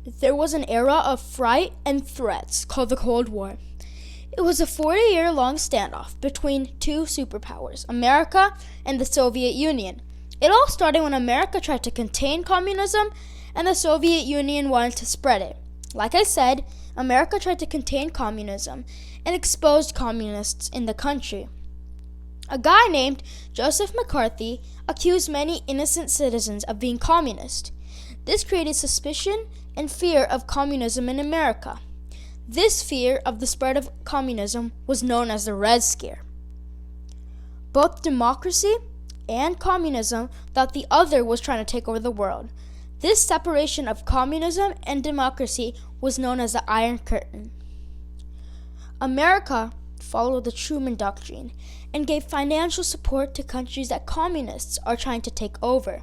there was an era of fright and threats called the Cold War. It was a 40-year-long standoff between two superpowers, America and the Soviet Union. It all started when America tried to contain communism and the Soviet Union wanted to spread it. Like I said, America tried to contain communism and exposed communists in the country. A guy named Joseph McCarthy accused many innocent citizens of being communist. This created suspicion and fear of communism in America. This fear of the spread of communism was known as the Red Scare. Both democracy and communism thought the other was trying to take over the world. This separation of communism and democracy was known as the Iron Curtain. America followed the Truman Doctrine and gave financial support to countries that communists are trying to take over.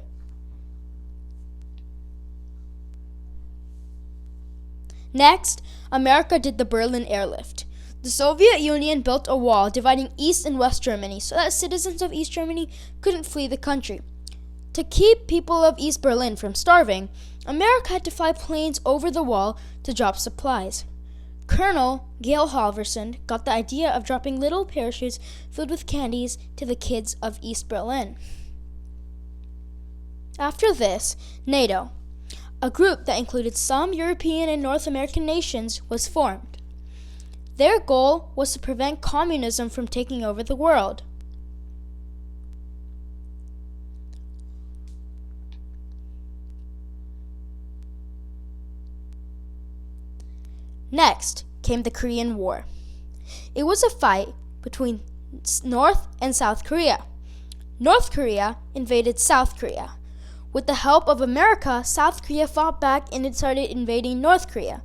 Next, America did the Berlin Airlift. The Soviet Union built a wall dividing East and West Germany so that citizens of East Germany couldn't flee the country. To keep people of East Berlin from starving, America had to fly planes over the wall to drop supplies. Colonel Gail Halvorson got the idea of dropping little parachutes filled with candies to the kids of East Berlin. After this, NATO, a group that included some European and North American nations, was formed. Their goal was to prevent communism from taking over the world. Next came the Korean War. It was a fight between North and South Korea. North Korea invaded South Korea. With the help of America, South Korea fought back and it started invading North Korea.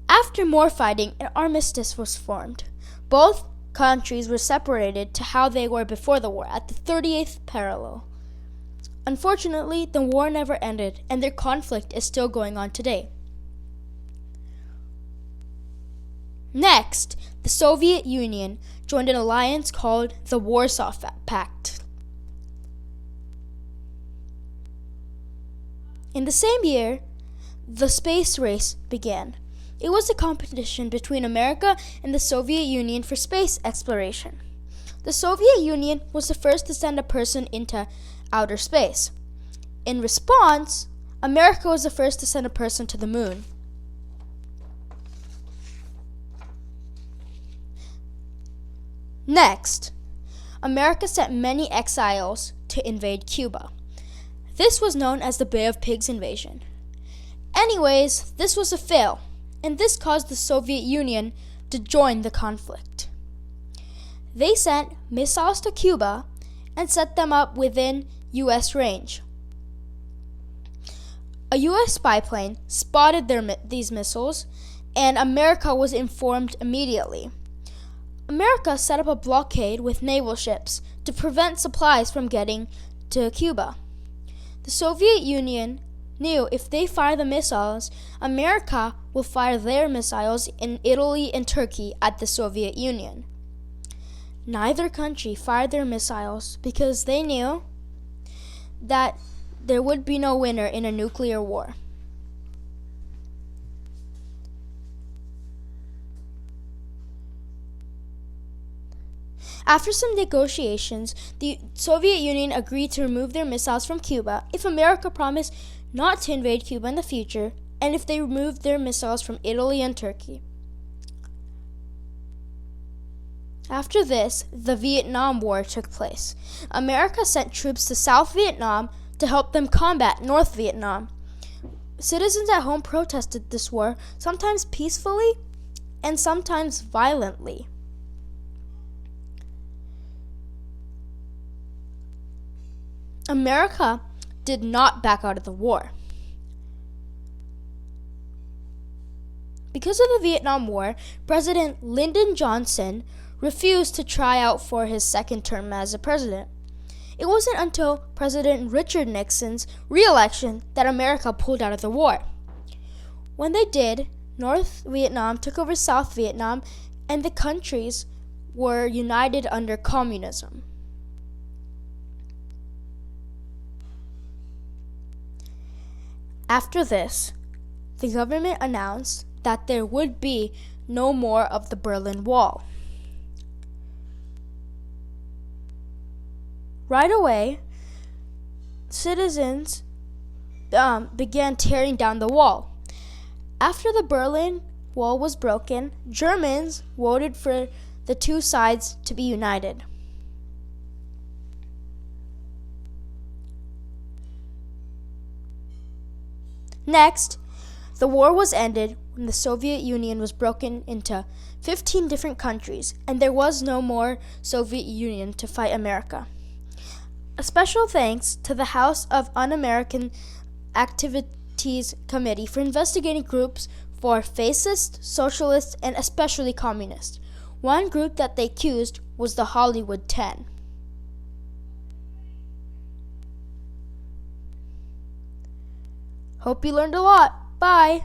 After more fighting, an armistice was formed. Both countries were separated to how they were before the war, at the 38th parallel. Unfortunately, the war never ended, and their conflict is still going on today. Next, the Soviet Union joined an alliance called the Warsaw Pact. In the same year, the space race began. It was a competition between America and the Soviet Union for space exploration. The Soviet Union was the first to send a person into outer space. In response, America was the first to send a person to the moon. Next, America sent many exiles to invade Cuba. This was known as the Bay of Pigs invasion. Anyways, this was a fail, and this caused the Soviet Union to join the conflict. They sent missiles to Cuba and set them up within U.S. range. A U.S. spy plane spotted these missiles, and America was informed immediately. America set up a blockade with naval ships to prevent supplies from getting to Cuba. The Soviet Union knew if they fire the missiles, America will fire their missiles in Italy and Turkey at the Soviet Union. Neither country fired their missiles because they knew that there would be no winner in a nuclear war. After some negotiations, the Soviet Union agreed to remove their missiles from Cuba if America promised not to invade Cuba in the future, and if they removed their missiles from Italy and Turkey. After this, the Vietnam War took place. America sent troops to South Vietnam to help them combat North Vietnam. Citizens at home protested this war, sometimes peacefully and sometimes violently. America did not back out of the war. Because of the Vietnam War, President Lyndon Johnson refused to try out for his second term as a president. It wasn't until President Richard Nixon's re-election that America pulled out of the war. When they did, North Vietnam took over South Vietnam, and the countries were united under communism. After this, the government announced that there would be no more of the Berlin Wall. Right away, citizens began tearing down the wall. After the Berlin Wall was broken, Germans voted for the two sides to be united. Next, the war was ended when the Soviet Union was broken into 15 different countries, and there was no more Soviet Union to fight America. A special thanks to the House of Un-American Activities Committee for investigating groups for fascist, socialist, and especially communist. One group that they accused was the Hollywood 10. Hope you learned a lot. Bye.